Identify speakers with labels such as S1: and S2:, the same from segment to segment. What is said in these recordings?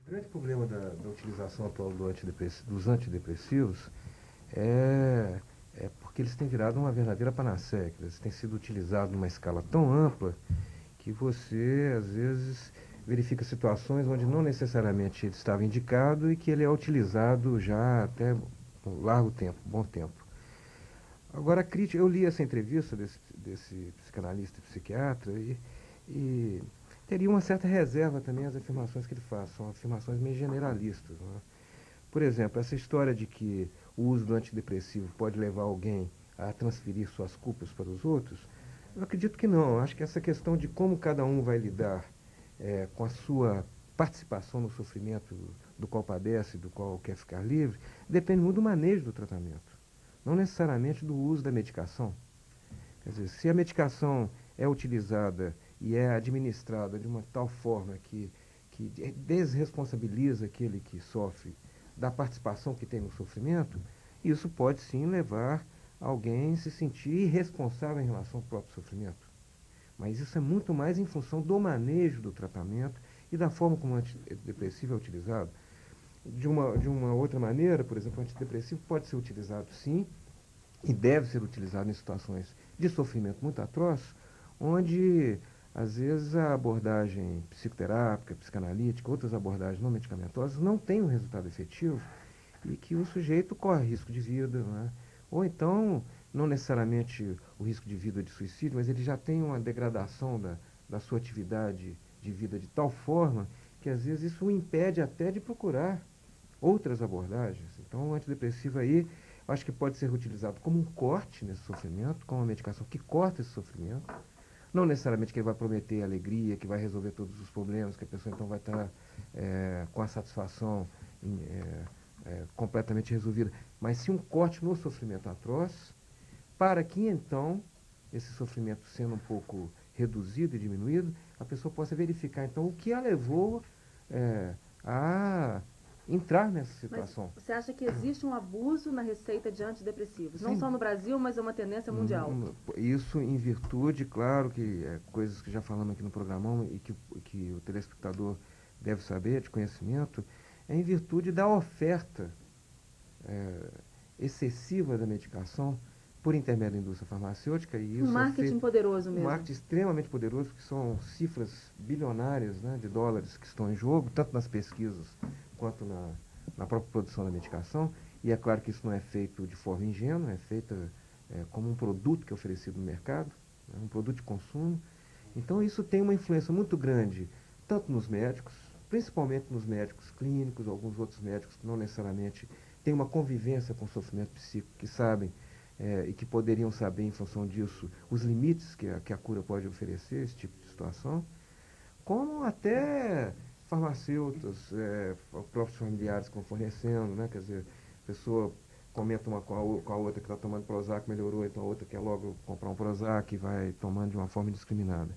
S1: O grande problema da utilização atual dos antidepressivos é, é porque eles têm virado uma verdadeira panaceia, que eles têm sido utilizados numa escala tão ampla que você, às vezes, verifica situações onde não necessariamente ele estava indicado e que ele é utilizado já até um largo tempo, bom tempo. Agora, a crítica, eu li essa entrevista desse psicanalista e psiquiatra e teria uma certa reserva também às afirmações que ele faz. São afirmações meio generalistas, não é? Por exemplo, essa história de que o uso do antidepressivo pode levar alguém a transferir suas culpas para os outros, eu acredito que não. Eu acho que essa questão de como cada um vai lidar com a sua participação no sofrimento do qual padece, do qual quer ficar livre, depende muito do manejo do tratamento, não necessariamente do uso da medicação. Quer dizer, se a medicação é utilizada e é administrada de uma tal forma que desresponsabiliza aquele que sofre da participação que tem no sofrimento, isso pode sim levar alguém a se sentir irresponsável em relação ao próprio sofrimento. Mas isso é muito mais em função do manejo do tratamento e da forma como o antidepressivo é utilizado. De uma outra maneira, por exemplo, o antidepressivo pode ser utilizado sim e deve ser utilizado em situações de sofrimento muito atroz, onde às vezes a abordagem psicoterápica, psicanalítica, outras abordagens não medicamentosas não têm um resultado efetivo e que o sujeito corre risco de vida, não é? Ou então, não necessariamente o risco de vida de suicídio, mas ele já tem uma degradação da sua atividade de vida de tal forma que às vezes isso o impede até de procurar outras abordagens. Então, o antidepressivo aí, acho que pode ser utilizado como um corte nesse sofrimento, como uma medicação que corta esse sofrimento. Não necessariamente que ele vai prometer alegria, que vai resolver todos os problemas, que a pessoa então vai estar com a satisfação completamente resolvida, mas sim um corte no sofrimento atroz, para que então, esse sofrimento sendo um pouco reduzido e diminuído, a pessoa possa verificar então o que a levou é, a entrar nessa
S2: Mas
S1: situação.
S2: você acha que existe um abuso na receita de antidepressivos? Não
S1: Sem,
S2: só no Brasil, mas é uma tendência mundial.
S1: isso em virtude, claro, que coisas que já falamos aqui no programão e que o telespectador deve saber, de conhecimento, é em virtude da oferta é, excessiva da medicação por intermédio da indústria farmacêutica, e
S2: Um
S1: isso é
S2: marketing
S1: feito
S2: poderoso
S1: um
S2: mesmo.
S1: marketing extremamente poderoso, que são cifras bilionárias, né, de dólares que estão em jogo, tanto nas pesquisas quanto na própria produção da medicação. E é claro que isso não é feito de forma ingênua, é feito como um produto que é oferecido no mercado, né, um produto de consumo. Então isso tem uma influência muito grande, tanto nos médicos, principalmente nos médicos clínicos, alguns outros médicos que não necessariamente têm uma convivência com o sofrimento psíquico, que sabem e que poderiam saber, em função disso, os limites que a cura pode oferecer, esse tipo de situação, como até farmacêuticos, próprios familiares que vão fornecendo, né? Quer dizer, a pessoa comenta uma com a outra que está tomando Prozac, melhorou, então a outra quer logo comprar um Prozac e vai tomando de uma forma indiscriminada.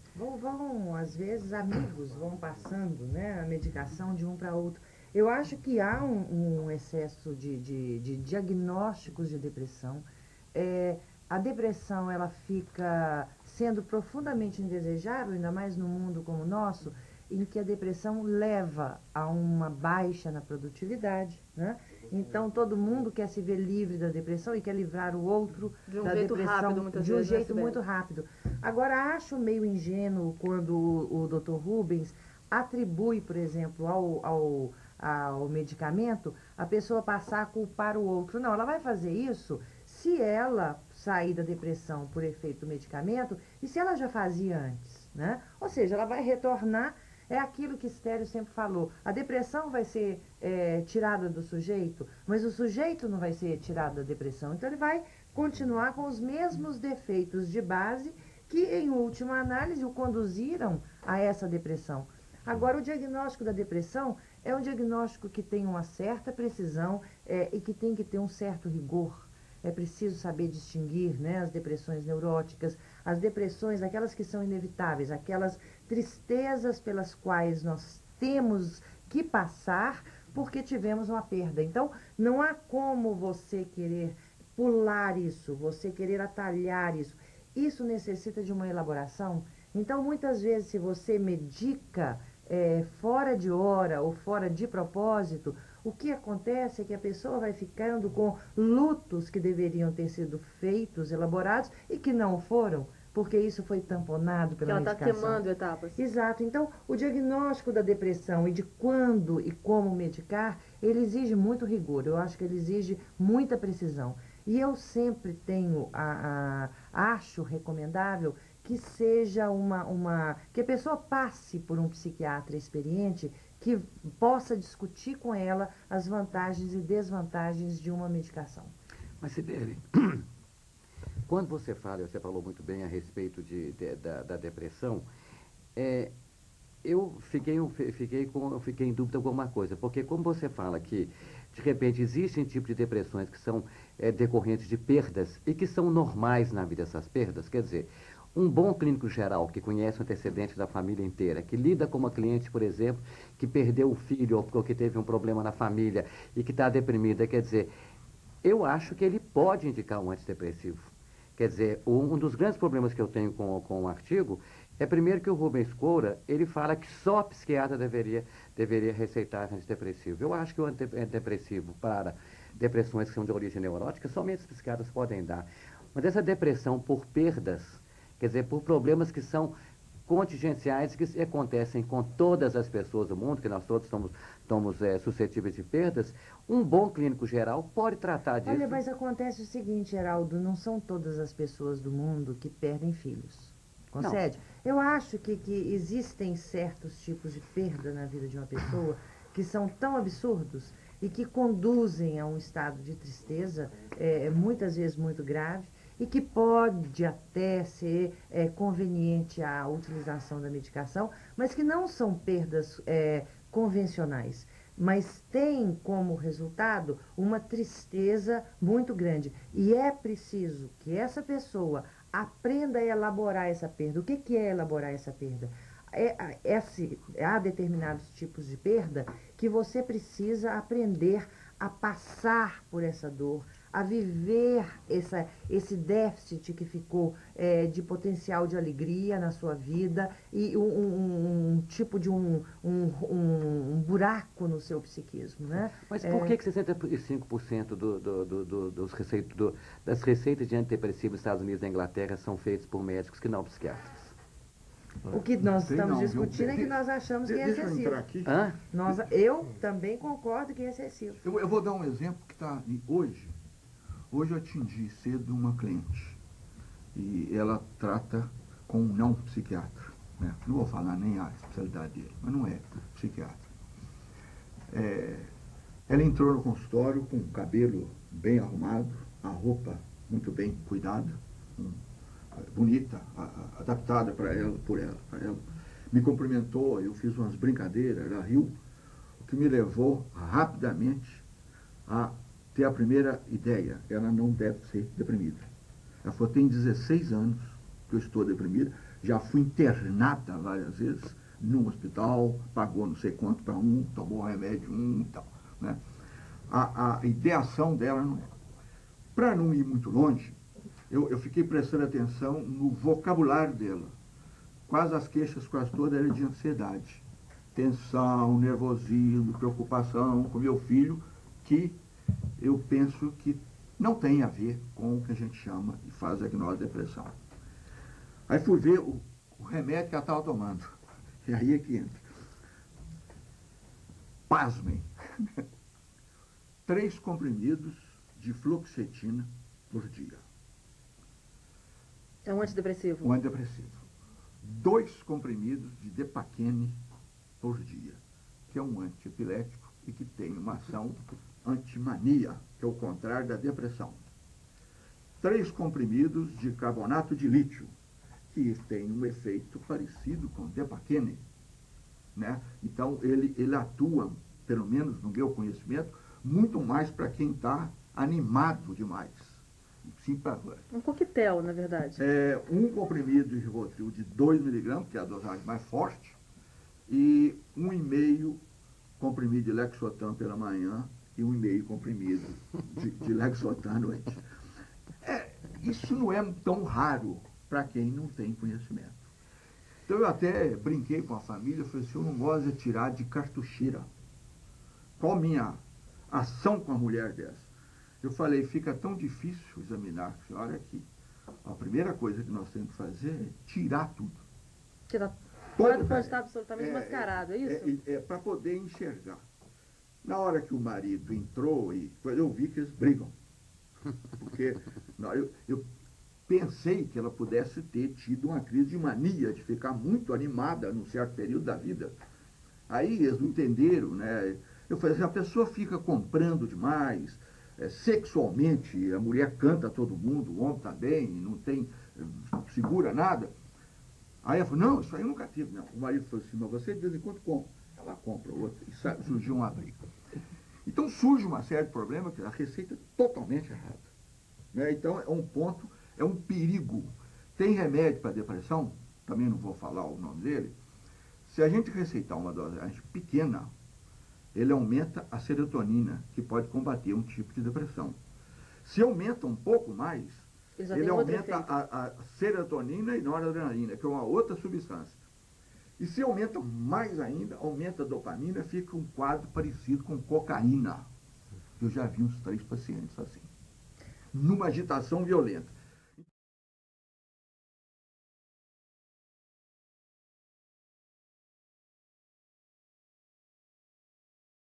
S3: Às vezes, amigos vão passando, né, a medicação de um para outro. Eu acho que há um excesso de diagnósticos de depressão. É, a depressão, ela fica sendo profundamente indesejável, ainda mais num mundo como o nosso, em que a depressão leva a uma baixa na produtividade, né? Então todo mundo quer se ver livre da depressão e quer livrar o outro
S2: De um
S3: da
S2: jeito rápido,
S3: depressão
S2: muitas
S3: de um
S2: vezes, né,
S3: jeito muito
S2: Sibeli?
S3: rápido. Agora, acho meio ingênuo quando o Dr. Rubens atribui, por exemplo, ao medicamento, a pessoa passar a culpar o outro. Não, ela vai fazer isso se ela sair da depressão por efeito do medicamento e se ela já fazia antes, né? Ou seja, ela vai retornar, é aquilo que Stério sempre falou, a depressão vai ser tirada do sujeito, mas o sujeito não vai ser tirado da depressão, então ele vai continuar com os mesmos defeitos de base que, em última análise, o conduziram a essa depressão. Agora, o diagnóstico da depressão é um diagnóstico que tem uma certa precisão e que tem que ter um certo rigor. É preciso saber distinguir, né, as depressões neuróticas, as depressões, aquelas que são inevitáveis, aquelas tristezas pelas quais nós temos que passar porque tivemos uma perda. Então, não há como você querer pular isso, você querer atalhar isso. Isso necessita de uma elaboração. Então, muitas vezes, se você medica fora de hora ou fora de propósito, o que acontece é que a pessoa vai ficando com lutos que deveriam ter sido feitos, elaborados e que não foram, porque isso foi tamponado
S2: Que
S3: pela
S2: ela está
S3: medicação.
S2: queimando etapas.
S3: Exato. Então, o diagnóstico da depressão e de quando e como medicar, ele exige muito rigor. Eu acho que ele exige muita precisão. E eu sempre acho recomendável que seja que a pessoa passe por um psiquiatra experiente que possa discutir com ela as vantagens e desvantagens de uma medicação.
S4: Mas, Sibeli, quando você fala, você falou muito bem a respeito da depressão, eu fiquei em dúvida com uma coisa, porque como você fala que, de repente, existem tipos de depressões que são decorrentes de perdas e que são normais na vida essas perdas, quer dizer, um bom clínico geral que conhece o antecedente da família inteira, que lida com uma cliente, por exemplo, que perdeu o filho ou que teve um problema na família e que está deprimida, quer dizer, eu acho que ele pode indicar um antidepressivo. Quer dizer, um dos grandes problemas que eu tenho com o artigo é, primeiro, que o Rubens Coura, ele fala que só psiquiatra deveria receitar antidepressivo. Eu acho que o antidepressivo para depressões que são de origem neurótica, somente os psiquiatras podem dar. Mas essa depressão por perdas, quer dizer, por problemas que são contingenciais, que acontecem com todas as pessoas do mundo, que nós todos estamos suscetíveis de perdas, um bom clínico geral pode tratar disso.
S3: Olha, mas acontece o seguinte, Geraldo, não são todas as pessoas do mundo que perdem filhos. Concede? Não. Eu acho que existem certos tipos de perda na vida de uma pessoa que são tão absurdos e que conduzem a um estado de tristeza, muitas vezes muito grave, e que pode até ser conveniente a utilização da medicação, mas que não são perdas convencionais, mas tem como resultado uma tristeza muito grande. E é preciso que essa pessoa aprenda a elaborar essa perda. O que é elaborar essa perda? Há determinados tipos de perda que você precisa aprender a passar por essa dor, a viver esse déficit que ficou de potencial de alegria na sua vida e um tipo de um buraco no seu psiquismo, né?
S4: Mas por que 65% das receitas de antidepressivos nos Estados Unidos e na Inglaterra são feitas por médicos que não psquiatras?
S3: O que nós estamos discutindo é que nós achamos que é excessivo.
S5: Deixa eu entrar aqui.
S3: Eu também concordo que é excessivo.
S5: Eu vou dar um exemplo que está hoje. Hoje eu atingi cedo uma cliente e ela trata com um não psiquiatra. Né? Não vou falar nem a especialidade dele, mas não é psiquiatra. Ela entrou no consultório com o cabelo bem arrumado, a roupa muito bem cuidada, bonita, adaptada para ela. Me cumprimentou, eu fiz umas brincadeiras, ela riu, o que me levou rapidamente a ter a primeira ideia: ela não deve ser deprimida. Ela falou: tem 16 anos que eu estou deprimida, já fui internada várias vezes num hospital, pagou não sei quanto para tomou remédio e tal. Né? A ideação dela não é. Para não ir muito longe, eu fiquei prestando atenção no vocabulário dela. Quase as queixas, quase todas, eram de ansiedade. Tensão, nervosismo, preocupação com meu filho, que eu penso que não tem a ver com o que a gente chama e faz a diagnose de depressão. Aí fui ver o remédio que ela estava tomando. E aí é que entra. Pasmem. 3 comprimidos de fluoxetina por dia.
S2: É um antidepressivo?
S5: Um antidepressivo. 2 comprimidos de Depaquene por dia, que é um antiepilético e que tem uma ação antimania, que é o contrário da depressão. 3 comprimidos de carbonato de lítio, que tem um efeito parecido com Depaquene. Né? Então, ele atua, pelo menos no meu conhecimento, muito mais para quem está animado demais. Sim,
S2: um coquetel, na verdade.
S5: Um comprimido de Rivotril de 2 mg, que é a dosagem mais forte, e 1,5 comprimido de Lexotan pela manhã e 1,5 comprimido de Lexotan à noite. Isso não é tão raro para quem não tem conhecimento. Então eu até brinquei com a família, falei assim, eu não gosto de tirar de cartucheira. Qual minha ação com a mulher dessa? Eu falei, fica tão difícil examinar a senhora que a primeira coisa que nós temos que fazer é tirar tudo.
S2: Pode estar absolutamente mascarado, é isso?
S5: Para poder enxergar. Na hora que o marido entrou, eu vi que eles brigam. Porque eu pensei que ela pudesse ter tido uma crise de mania, de ficar muito animada num certo período da vida. Aí eles não entenderam, né? Eu falei assim, a pessoa fica comprando demais, sexualmente, a mulher canta todo mundo, o homem também, não tem, segura nada. Aí ela falou, não, isso aí eu nunca tive. Não. O marido falou assim, mas você de vez em quando compra. Ela compra outra e surgiu uma briga. Então surge uma série de problemas, que a receita é totalmente errada. Né? Então é um ponto, é um perigo. Tem remédio para depressão, também não vou falar o nome dele. Se a gente receitar uma dosagem pequena, ele aumenta a serotonina, que pode combater um tipo de depressão. Se aumenta um pouco mais, ele aumenta a serotonina e noradrenalina, que é uma outra substância. E se aumenta mais ainda, aumenta a dopamina, fica um quadro parecido com cocaína. Eu já vi uns 3 pacientes assim, numa agitação violenta.